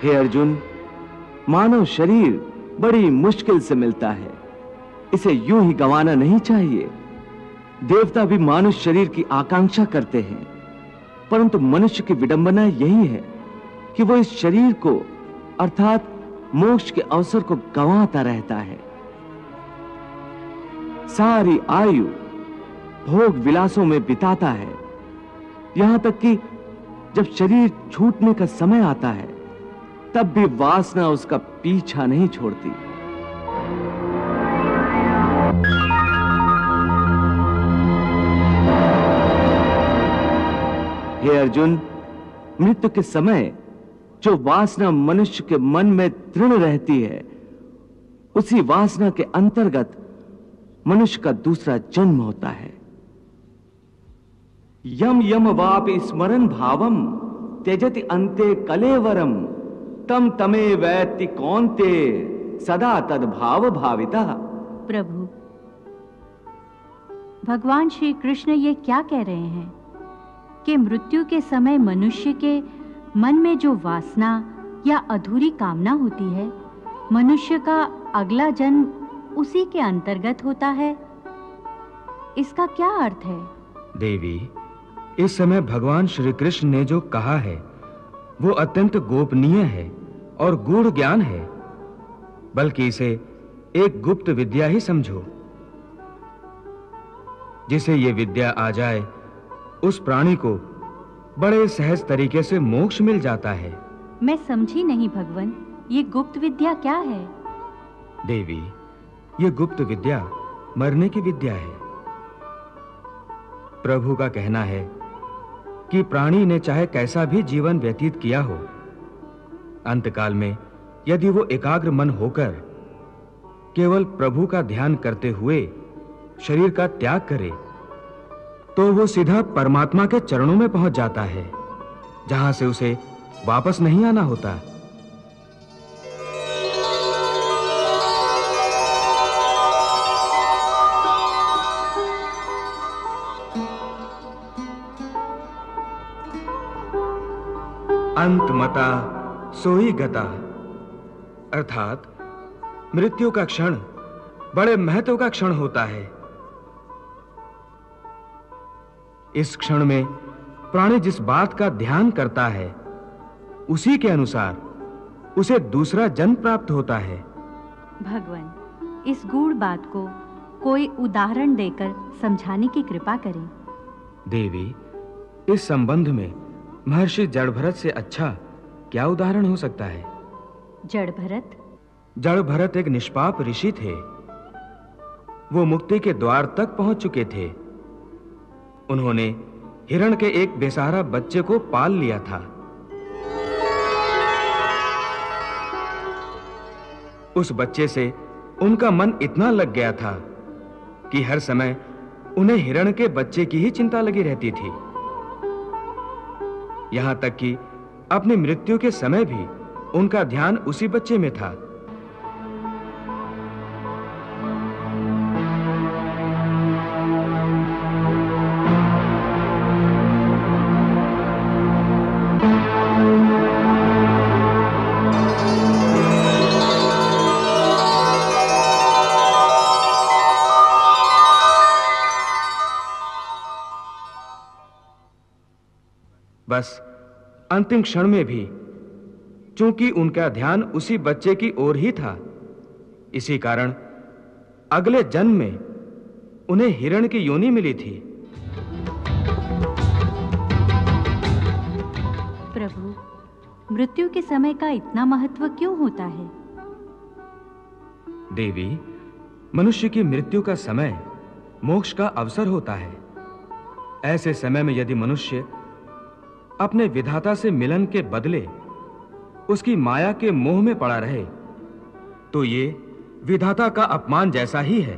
हे अर्जुन, मानव शरीर बड़ी मुश्किल से मिलता है, इसे यूं ही गंवाना नहीं चाहिए। देवता भी मानुष शरीर की आकांक्षा करते हैं, परंतु मनुष्य की विडंबना यही है कि वो इस शरीर को अर्थात मोक्ष के अवसर को गंवाता रहता है। सारी आयु भोग विलासों में बिताता है, यहां तक कि जब शरीर छूटने का समय आता है तब भी वासना उसका पीछा नहीं छोड़ती। हे अर्जुन, मृत्यु के समय जो वासना मनुष्य के मन में दृढ़ रहती है, उसी वासना के अंतर्गत मनुष्य का दूसरा जन्म होता है। यम यम वापि स्मरन् भावम त्यजति अन्ते कलेवरम तम तमे वैति कौन्ते सदा तद भाव भाविता। प्रभु, भगवान श्री कृष्ण ये क्या कह रहे हैं कि मृत्यु के समय मनुष्य के मन में जो वासना या अधूरी कामना होती है, मनुष्य का अगला जन्म उसी के अंतर्गत होता है। इसका क्या अर्थ है? देवी, इस समय भगवान श्री कृष्ण ने जो कहा है वो अत्यंत गोपनीय है और गूढ़ ज्ञान है, बल्कि इसे एक गुप्त विद्या ही समझो। जिसे ये विद्या आ जाए उस प्राणी को बड़े सहज तरीके से मोक्ष मिल जाता है। मैं समझी नहीं भगवन, ये गुप्त विद्या क्या है? देवी, ये गुप्त विद्या मरने की विद्या है। प्रभु का कहना है कि प्राणी ने चाहे कैसा भी जीवन व्यतीत किया हो, अंतकाल में यदि वो एकाग्र मन होकर केवल प्रभु का ध्यान करते हुए शरीर का त्याग करे, तो वो सीधा परमात्मा के चरणों में पहुंच जाता है, जहां से उसे वापस नहीं आना होता। अंतमता सोई गता, अर्थात मृत्यु का क्षण बड़े महत्व का क्षण होता है। इस क्षण में प्राणी जिस बात का ध्यान करता है उसी के अनुसार उसे दूसरा जन्म प्राप्त होता है। भगवान, इस गूढ़ बात को कोई उदाहरण देकर समझाने की कृपा करें। देवी, इस संबंध में महर्षि जड़भरत से अच्छा क्या उदाहरण हो सकता है? जड़भरत? जड़भरत एक निष्पाप ऋषि थे। वो मुक्ति के द्वार तक पहुंच चुके थे। उन्होंने हिरण के एक बेसहारा बच्चे को पाल लिया था। उस बच्चे से उनका मन इतना लग गया था कि हर समय उन्हें हिरण के बच्चे की ही चिंता लगी रहती थी। यहां तक कि अपनी मृत्यु के समय भी उनका ध्यान उसी बच्चे में था। बस अंतिम क्षण में भी चूंकि उनका ध्यान उसी बच्चे की ओर ही था, इसी कारण अगले जन्म में उन्हें हिरण की योनि मिली थी। प्रभु, मृत्यु के समय का इतना महत्व क्यों होता है? देवी, मनुष्य की मृत्यु का समय मोक्ष का अवसर होता है। ऐसे समय में यदि मनुष्य अपने विधाता से मिलन के बदले उसकी माया के मोह में पड़ा रहे, तो ये विधाता का अपमान जैसा ही है।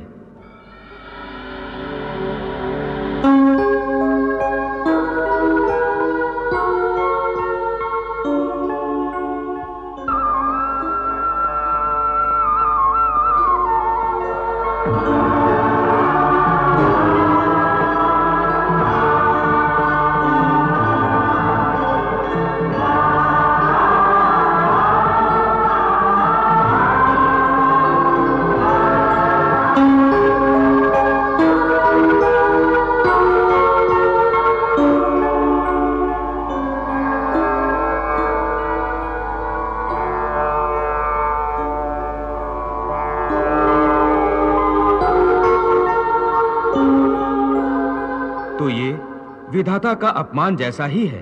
विधाता का अपमान जैसा ही है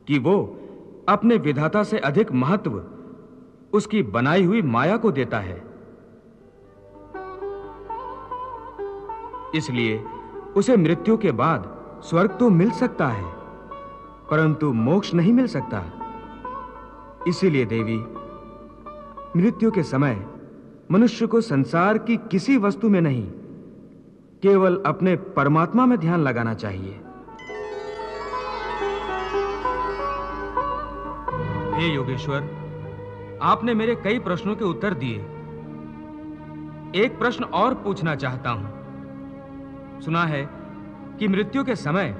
कि वो अपने विधाता से अधिक महत्व उसकी बनाई हुई माया को देता है। इसलिए उसे मृत्यु के बाद स्वर्ग तो मिल सकता है, परंतु मोक्ष नहीं मिल सकता। इसीलिए देवी, मृत्यु के समय मनुष्य को संसार की किसी वस्तु में नहीं, केवल अपने परमात्मा में ध्यान लगाना चाहिए। हे योगेश्वर, आपने मेरे कई प्रश्नों के उत्तर दिए। एक प्रश्न और पूछना चाहता हूं। सुना है कि मृत्यु के समय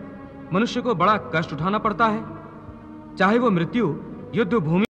मनुष्य को बड़ा कष्ट उठाना पड़ता है, चाहे वो मृत्यु युद्ध भूमि